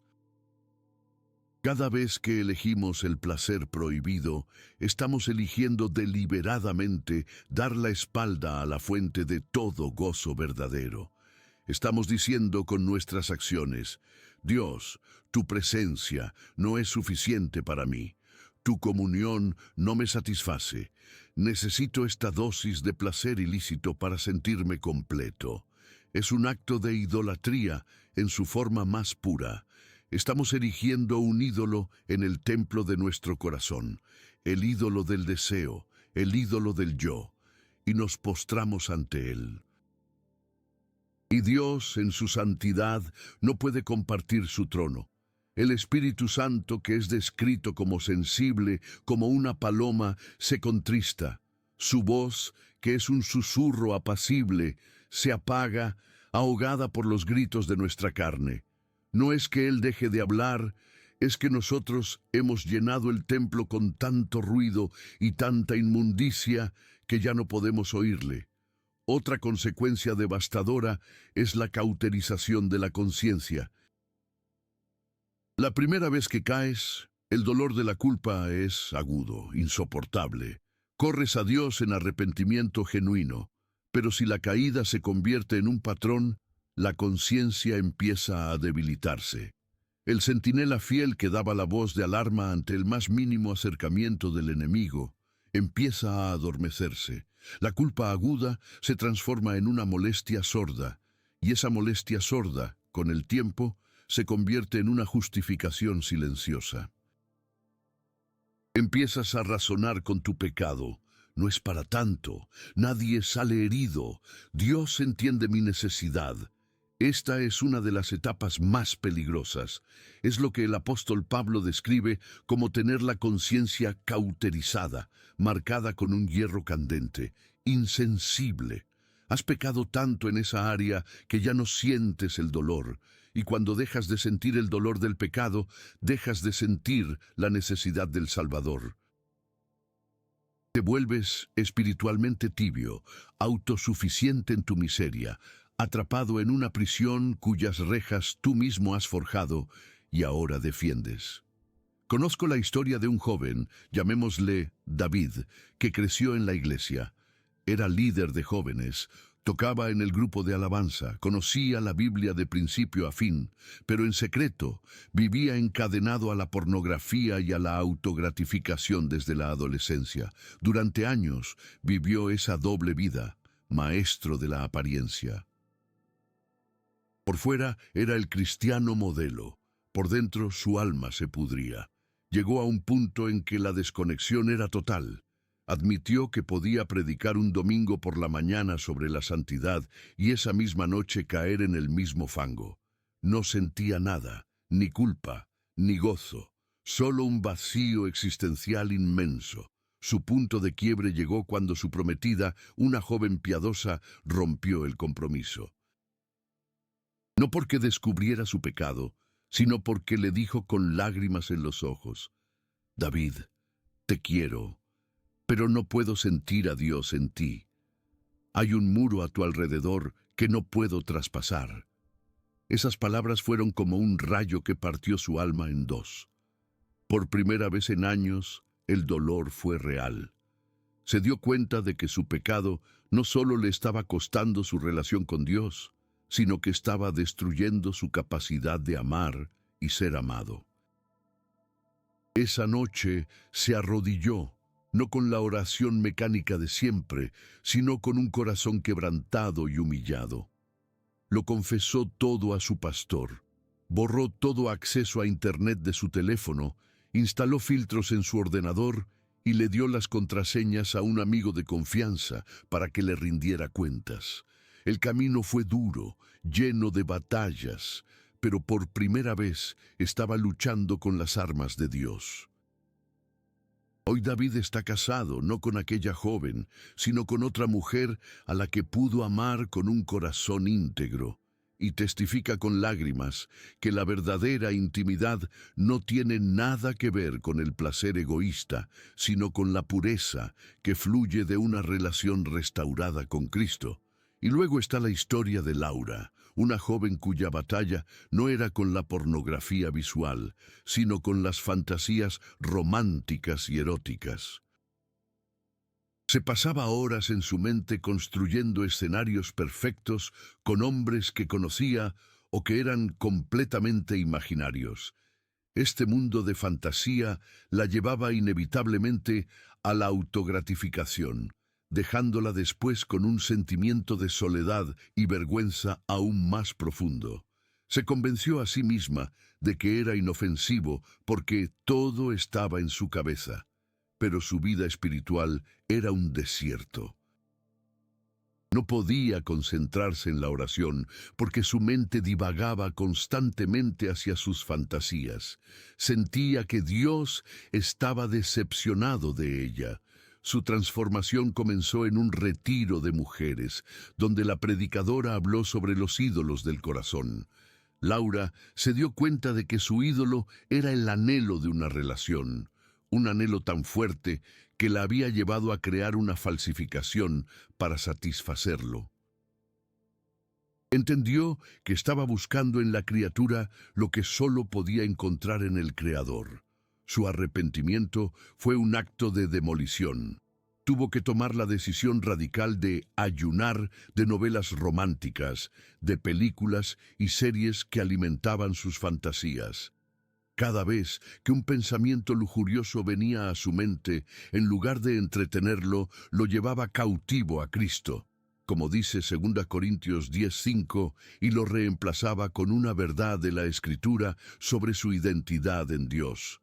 Cada vez que elegimos el placer prohibido, estamos eligiendo deliberadamente dar la espalda a la fuente de todo gozo verdadero. Estamos diciendo con nuestras acciones: Dios, tu presencia no es suficiente para mí. Tu comunión no me satisface. Necesito esta dosis de placer ilícito para sentirme completo. Es un acto de idolatría en su forma más pura. Estamos erigiendo un ídolo en el templo de nuestro corazón, el ídolo del deseo, el ídolo del yo, y nos postramos ante él. Y Dios, en su santidad, no puede compartir su trono. El Espíritu Santo, que es descrito como sensible, como una paloma, se contrista. Su voz, que es un susurro apacible, se apaga, ahogada por los gritos de nuestra carne. No es que Él deje de hablar, es que nosotros hemos llenado el templo con tanto ruido y tanta inmundicia que ya no podemos oírle. Otra consecuencia devastadora es la cauterización de la conciencia. La primera vez que caes, el dolor de la culpa es agudo, insoportable. Corres a Dios en arrepentimiento genuino, pero si la caída se convierte en un patrón, la conciencia empieza a debilitarse. El centinela fiel que daba la voz de alarma ante el más mínimo acercamiento del enemigo empieza a adormecerse. La culpa aguda se transforma en una molestia sorda, y esa molestia sorda, con el tiempo, se convierte en una justificación silenciosa. Empiezas a razonar con tu pecado. No es para tanto. Nadie sale herido. Dios entiende mi necesidad. Esta es una de las etapas más peligrosas. Es lo que el apóstol Pablo describe como tener la conciencia cauterizada, marcada con un hierro candente, insensible. Has pecado tanto en esa área que ya no sientes el dolor, y cuando dejas de sentir el dolor del pecado, dejas de sentir la necesidad del Salvador. Te vuelves espiritualmente tibio, autosuficiente en tu miseria, atrapado en una prisión cuyas rejas tú mismo has forjado, y ahora defiendes. Conozco la historia de un joven, llamémosle David, que creció en la iglesia. Era líder de jóvenes, tocaba en el grupo de alabanza, conocía la Biblia de principio a fin, pero en secreto vivía encadenado a la pornografía y a la autogratificación desde la adolescencia. Durante años vivió esa doble vida, maestro de la apariencia. Por fuera era el cristiano modelo, por dentro su alma se pudría. Llegó a un punto en que la desconexión era total. Admitió que podía predicar un domingo por la mañana sobre la santidad y esa misma noche caer en el mismo fango. No sentía nada, ni culpa, ni gozo, solo un vacío existencial inmenso. Su punto de quiebre llegó cuando su prometida, una joven piadosa, rompió el compromiso. No porque descubriera su pecado, sino porque le dijo con lágrimas en los ojos: David, te quiero, pero no puedo sentir a Dios en ti. Hay un muro a tu alrededor que no puedo traspasar. Esas palabras fueron como un rayo que partió su alma en dos. Por primera vez en años, el dolor fue real. Se dio cuenta de que su pecado no solo le estaba costando su relación con Dios, sino que estaba destruyendo su capacidad de amar y ser amado. Esa noche se arrodilló, no con la oración mecánica de siempre, sino con un corazón quebrantado y humillado. Lo confesó todo a su pastor, borró todo acceso a Internet de su teléfono, instaló filtros en su ordenador y le dio las contraseñas a un amigo de confianza para que le rindiera cuentas. El camino fue duro, lleno de batallas, pero por primera vez estaba luchando con las armas de Dios. Hoy David está casado, no con aquella joven, sino con otra mujer a la que pudo amar con un corazón íntegro, y testifica con lágrimas que la verdadera intimidad no tiene nada que ver con el placer egoísta, sino con la pureza que fluye de una relación restaurada con Cristo. Y luego está la historia de Laura, una joven cuya batalla no era con la pornografía visual, sino con las fantasías románticas y eróticas. Se pasaba horas en su mente construyendo escenarios perfectos con hombres que conocía o que eran completamente imaginarios. Este mundo de fantasía la llevaba inevitablemente a la autogratificación, dejándola después con un sentimiento de soledad y vergüenza aún más profundo. Se convenció a sí misma de que era inofensivo porque todo estaba en su cabeza, pero su vida espiritual era un desierto. No podía concentrarse en la oración porque su mente divagaba constantemente hacia sus fantasías. Sentía que Dios estaba decepcionado de ella. Su transformación comenzó en un retiro de mujeres, donde la predicadora habló sobre los ídolos del corazón. Laura se dio cuenta de que su ídolo era el anhelo de una relación, un anhelo tan fuerte que la había llevado a crear una falsificación para satisfacerlo. Entendió que estaba buscando en la criatura lo que solo podía encontrar en el Creador. Su arrepentimiento fue un acto de demolición. Tuvo que tomar la decisión radical de ayunar de novelas románticas, de películas y series que alimentaban sus fantasías. Cada vez que un pensamiento lujurioso venía a su mente, en lugar de entretenerlo, lo llevaba cautivo a Cristo, como dice 2 Corintios 10:5, y lo reemplazaba con una verdad de la Escritura sobre su identidad en Dios.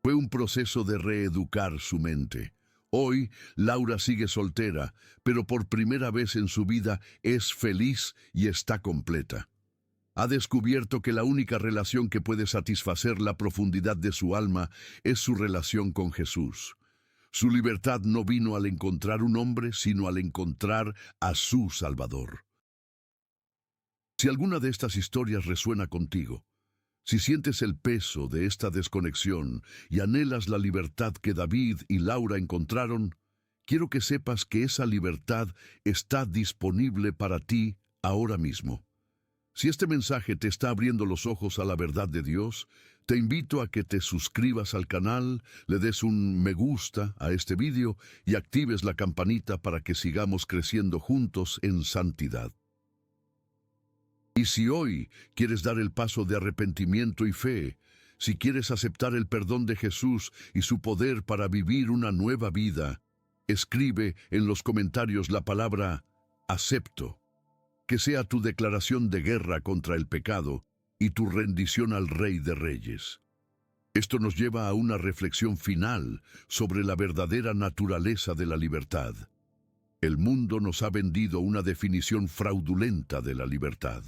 Fue un proceso de reeducar su mente. Hoy, Laura sigue soltera, pero por primera vez en su vida es feliz y está completa. Ha descubierto que la única relación que puede satisfacer la profundidad de su alma es su relación con Jesús. Su libertad no vino al encontrar un hombre, sino al encontrar a su Salvador. Si alguna de estas historias resuena contigo, si sientes el peso de esta desconexión y anhelas la libertad que David y Laura encontraron, quiero que sepas que esa libertad está disponible para ti ahora mismo. Si este mensaje te está abriendo los ojos a la verdad de Dios, te invito a que te suscribas al canal, le des un me gusta a este vídeo y actives la campanita para que sigamos creciendo juntos en santidad. Y si hoy quieres dar el paso de arrepentimiento y fe, si quieres aceptar el perdón de Jesús y su poder para vivir una nueva vida, escribe en los comentarios la palabra acepto. Que sea tu declaración de guerra contra el pecado y tu rendición al Rey de Reyes. Esto nos lleva a una reflexión final sobre la verdadera naturaleza de la libertad. El mundo nos ha vendido una definición fraudulenta de la libertad.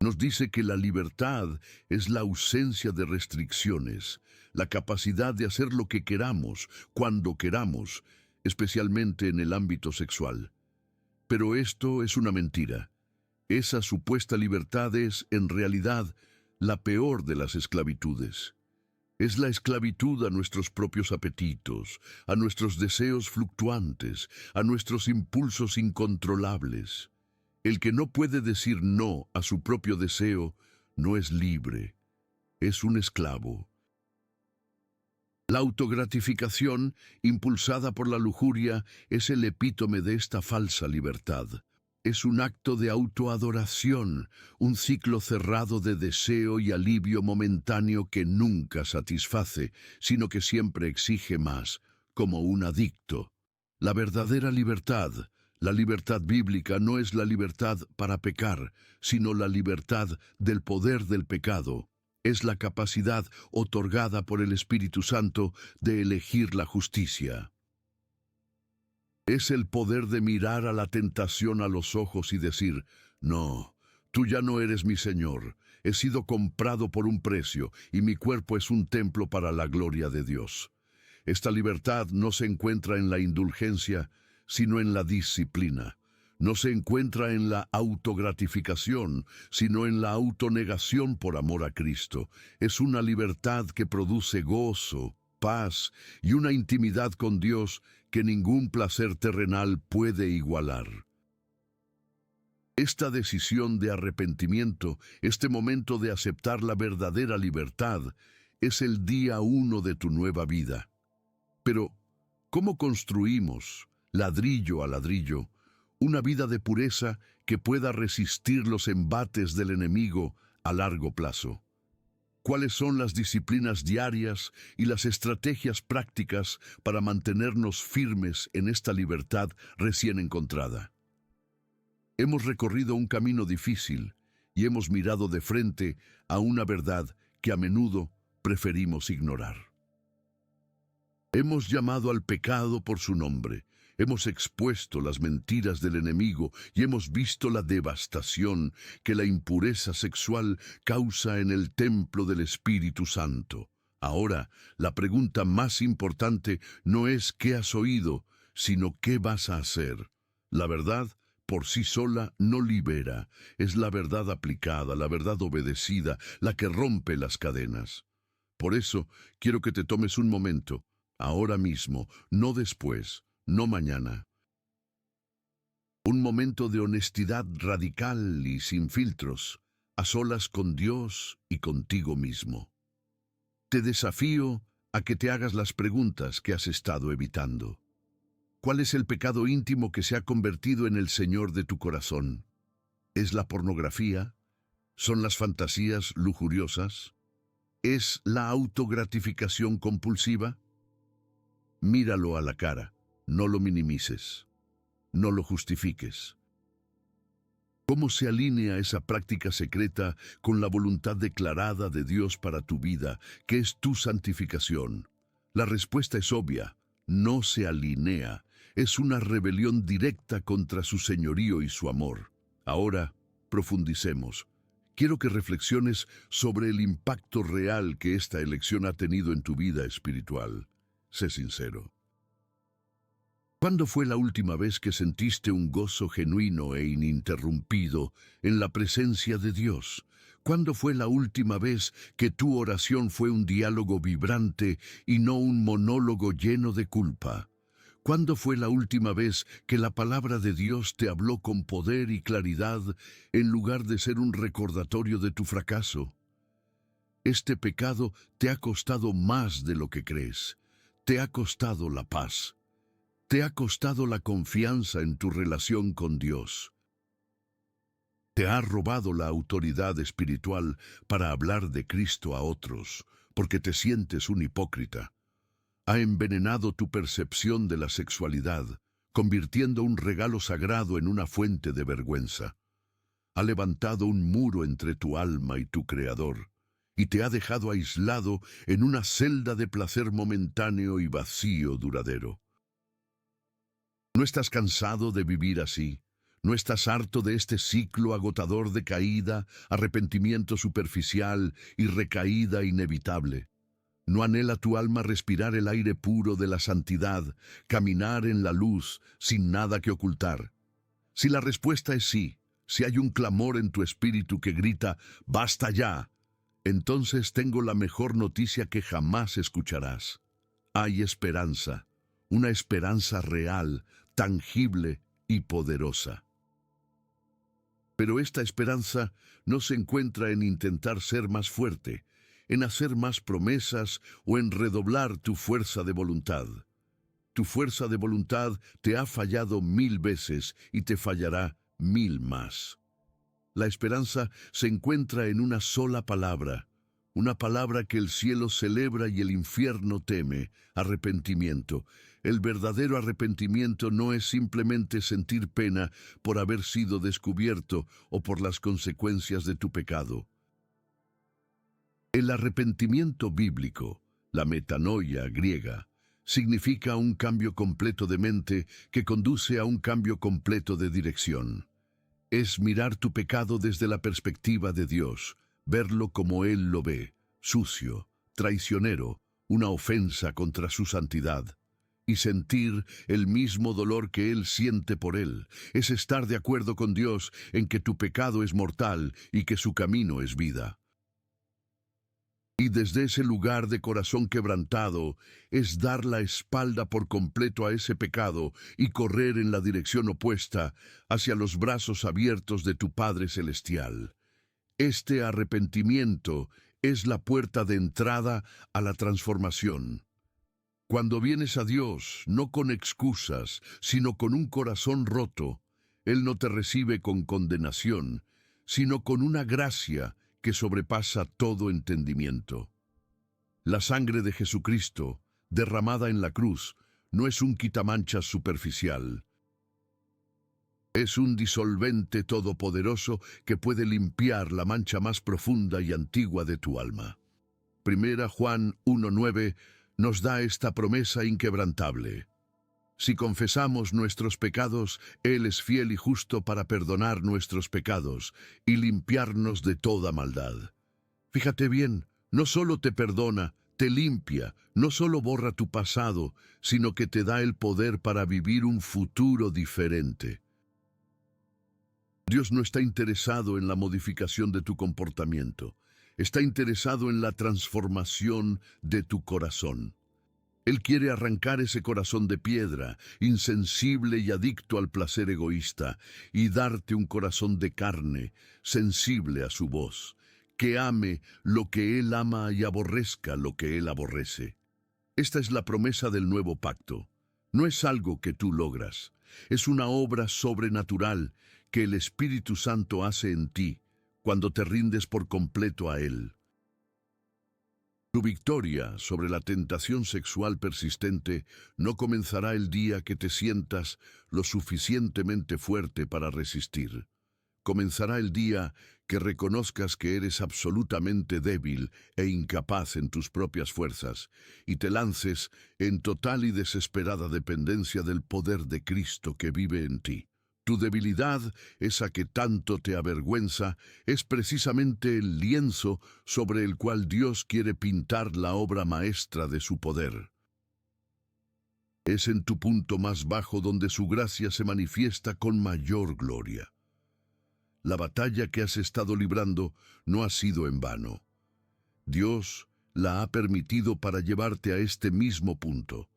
Nos dice que la libertad es la ausencia de restricciones, la capacidad de hacer lo que queramos, cuando queramos, especialmente en el ámbito sexual. Pero esto es una mentira. Esa supuesta libertad es, en realidad, la peor de las esclavitudes. Es la esclavitud a nuestros propios apetitos, a nuestros deseos fluctuantes, a nuestros impulsos incontrolables. El que no puede decir no a su propio deseo no es libre, es un esclavo. La autogratificación, impulsada por la lujuria, es el epítome de esta falsa libertad. Es un acto de autoadoración, un ciclo cerrado de deseo y alivio momentáneo que nunca satisface, sino que siempre exige más, como un adicto. La verdadera libertad, la libertad bíblica, no es la libertad para pecar, sino la libertad del poder del pecado. Es la capacidad otorgada por el Espíritu Santo de elegir la justicia. Es el poder de mirar a la tentación a los ojos y decir, no, tú ya no eres mi Señor, he sido comprado por un precio y mi cuerpo es un templo para la gloria de Dios. Esta libertad no se encuentra en la indulgencia, sino en la disciplina. No se encuentra en la autogratificación, sino en la autonegación por amor a Cristo. Es una libertad que produce gozo, paz y una intimidad con Dios que ningún placer terrenal puede igualar. Esta decisión de arrepentimiento, este momento de aceptar la verdadera libertad, es el día 1 de tu nueva vida. Pero, ¿cómo construimos, ladrillo a ladrillo, una vida de pureza que pueda resistir los embates del enemigo a largo plazo? ¿Cuáles son las disciplinas diarias y las estrategias prácticas para mantenernos firmes en esta libertad recién encontrada? Hemos recorrido un camino difícil y hemos mirado de frente a una verdad que a menudo preferimos ignorar. Hemos llamado al pecado por su nombre. Hemos expuesto las mentiras del enemigo y hemos visto la devastación que la impureza sexual causa en el templo del Espíritu Santo. Ahora, la pregunta más importante no es qué has oído, sino qué vas a hacer. La verdad, por sí sola, no libera. Es la verdad aplicada, la verdad obedecida, la que rompe las cadenas. Por eso, quiero que te tomes un momento, ahora mismo, no después, no mañana. Un momento de honestidad radical y sin filtros, a solas con Dios y contigo mismo. Te desafío a que te hagas las preguntas que has estado evitando. ¿Cuál es el pecado íntimo que se ha convertido en el Señor de tu corazón? ¿Es la pornografía? ¿Son las fantasías lujuriosas? ¿Es la autogratificación compulsiva? Míralo a la cara. No lo minimices, no lo justifiques. ¿Cómo se alinea esa práctica secreta con la voluntad declarada de Dios para tu vida, que es tu santificación? La respuesta es obvia, no se alinea, es una rebelión directa contra su señorío y su amor. Ahora, profundicemos. Quiero que reflexiones sobre el impacto real que esta elección ha tenido en tu vida espiritual. Sé sincero. ¿Cuándo fue la última vez que sentiste un gozo genuino e ininterrumpido en la presencia de Dios? ¿Cuándo fue la última vez que tu oración fue un diálogo vibrante y no un monólogo lleno de culpa? ¿Cuándo fue la última vez que la palabra de Dios te habló con poder y claridad en lugar de ser un recordatorio de tu fracaso? Este pecado te ha costado más de lo que crees. Te ha costado la paz. Te ha costado la confianza en tu relación con Dios. Te ha robado la autoridad espiritual para hablar de Cristo a otros, porque te sientes un hipócrita. Ha envenenado tu percepción de la sexualidad, convirtiendo un regalo sagrado en una fuente de vergüenza. Ha levantado un muro entre tu alma y tu Creador, y te ha dejado aislado en una celda de placer momentáneo y vacío duradero. ¿No estás cansado de vivir así? ¿No estás harto de este ciclo agotador de caída, arrepentimiento superficial y recaída inevitable? ¿No anhela tu alma respirar el aire puro de la santidad, caminar en la luz sin nada que ocultar? Si la respuesta es sí, si hay un clamor en tu espíritu que grita «¡Basta ya!», entonces tengo la mejor noticia que jamás escucharás. Hay esperanza, una esperanza real, tangible y poderosa. Pero esta esperanza no se encuentra en intentar ser más fuerte, en hacer más promesas o en redoblar tu fuerza de voluntad. Tu fuerza de voluntad te ha fallado 1000 veces y te fallará 1000 más. La esperanza se encuentra en una palabra que el cielo celebra y el infierno teme: arrepentimiento. El verdadero arrepentimiento no es simplemente sentir pena por haber sido descubierto o por las consecuencias de tu pecado. El arrepentimiento bíblico, la metanoia griega, significa un cambio completo de mente que conduce a un cambio completo de dirección. Es mirar tu pecado desde la perspectiva de Dios, verlo como Él lo ve, sucio, traicionero, una ofensa contra su santidad, y sentir el mismo dolor que Él siente por él. Es estar de acuerdo con Dios en que tu pecado es mortal y que su camino es vida. Y desde ese lugar de corazón quebrantado es dar la espalda por completo a ese pecado y correr en la dirección opuesta hacia los brazos abiertos de tu Padre Celestial. Este arrepentimiento es la puerta de entrada a la transformación. Cuando vienes a Dios, no con excusas, sino con un corazón roto, Él no te recibe con condenación, sino con una gracia que sobrepasa todo entendimiento. La sangre de Jesucristo, derramada en la cruz, no es un quitamanchas superficial. Es un disolvente todopoderoso que puede limpiar la mancha más profunda y antigua de tu alma. Primera Juan 1:9 nos da esta promesa inquebrantable. Si confesamos nuestros pecados, Él es fiel y justo para perdonar nuestros pecados y limpiarnos de toda maldad. Fíjate bien, no solo te perdona, te limpia, no solo borra tu pasado, sino que te da el poder para vivir un futuro diferente. Dios no está interesado en la modificación de tu comportamiento, está interesado en la transformación de tu corazón. Él quiere arrancar ese corazón de piedra, insensible y adicto al placer egoísta, y darte un corazón de carne, sensible a su voz, que ame lo que Él ama y aborrezca lo que Él aborrece. Esta es la promesa del nuevo pacto. No es algo que tú logras, es una obra sobrenatural que el Espíritu Santo hace en ti cuando te rindes por completo a Él. Tu victoria sobre la tentación sexual persistente no comenzará el día que te sientas lo suficientemente fuerte para resistir. Comenzará el día que reconozcas que eres absolutamente débil e incapaz en tus propias fuerzas y te lances en total y desesperada dependencia del poder de Cristo que vive en ti. Tu debilidad, esa que tanto te avergüenza, es precisamente el lienzo sobre el cual Dios quiere pintar la obra maestra de su poder. Es en tu punto más bajo donde su gracia se manifiesta con mayor gloria. La batalla que has estado librando no ha sido en vano. Dios la ha permitido para llevarte a este mismo punto.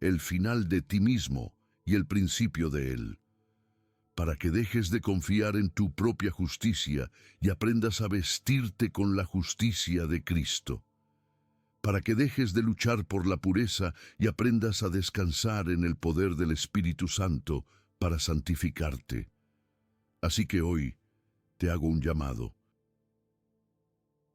el final de ti mismo y el principio de él, para que dejes de confiar en tu propia justicia y aprendas a vestirte con la justicia de Cristo, para que dejes de luchar por la pureza y aprendas a descansar en el poder del Espíritu Santo para santificarte. Así que hoy te hago un llamado.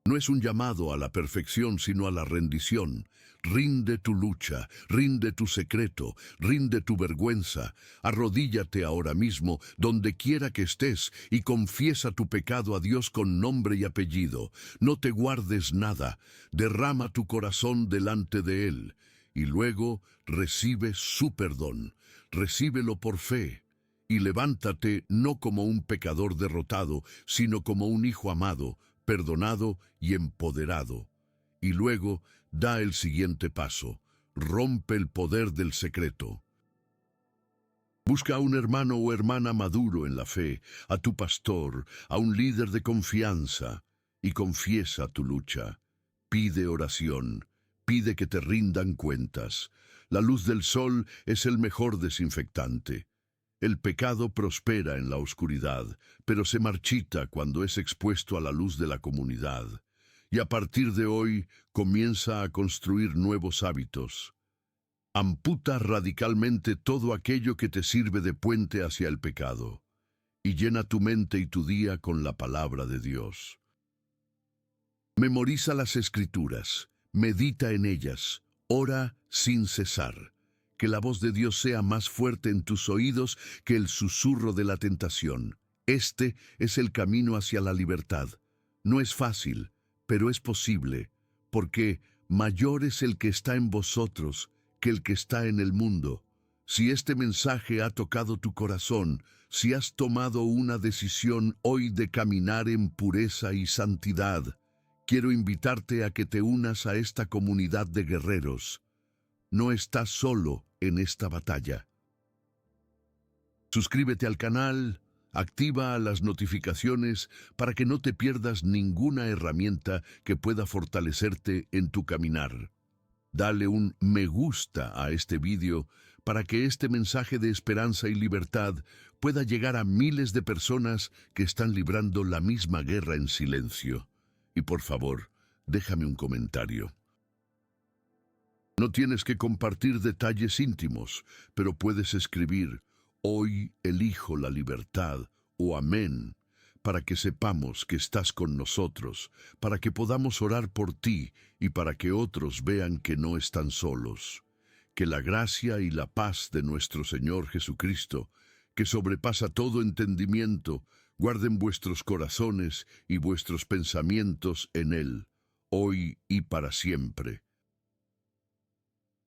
No es un llamado a la perfección, sino a la rendición. Rinde tu lucha, rinde tu secreto, rinde tu vergüenza. Arrodíllate ahora mismo, donde quiera que estés, y confiesa tu pecado a Dios con nombre y apellido. No te guardes nada, derrama tu corazón delante de Él, y luego recibe su perdón. Recíbelo por fe. Y levántate no como un pecador derrotado, sino como un hijo amado, perdonado y empoderado. Y luego da el siguiente paso. Rompe el poder del secreto. Busca a un hermano o hermana maduro en la fe, a tu pastor, a un líder de confianza, y confiesa tu lucha. Pide oración, pide que te rindan cuentas. La luz del sol es el mejor desinfectante. El pecado prospera en la oscuridad, pero se marchita cuando es expuesto a la luz de la comunidad. Y a partir de hoy comienza a construir nuevos hábitos. Amputa radicalmente todo aquello que te sirve de puente hacia el pecado, y llena tu mente y tu día con la palabra de Dios. Memoriza las Escrituras, medita en ellas, ora sin cesar. Que la voz de Dios sea más fuerte en tus oídos que el susurro de la tentación. Este es el camino hacia la libertad. No es fácil, pero es posible, porque mayor es el que está en vosotros que el que está en el mundo. Si este mensaje ha tocado tu corazón, si has tomado una decisión hoy de caminar en pureza y santidad, quiero invitarte a que te unas a esta comunidad de guerreros. No estás solo en esta batalla. Suscríbete al canal, activa las notificaciones para que no te pierdas ninguna herramienta que pueda fortalecerte en tu caminar. Dale un me gusta a este vídeo para que este mensaje de esperanza y libertad pueda llegar a miles de personas que están librando la misma guerra en silencio. Y por favor, déjame un comentario. No tienes que compartir detalles íntimos, pero puedes escribir, hoy elijo la libertad, o amén, para que sepamos que estás con nosotros, para que podamos orar por ti y para que otros vean que no están solos. Que la gracia y la paz de nuestro Señor Jesucristo, que sobrepasa todo entendimiento, guarden vuestros corazones y vuestros pensamientos en Él, hoy y para siempre.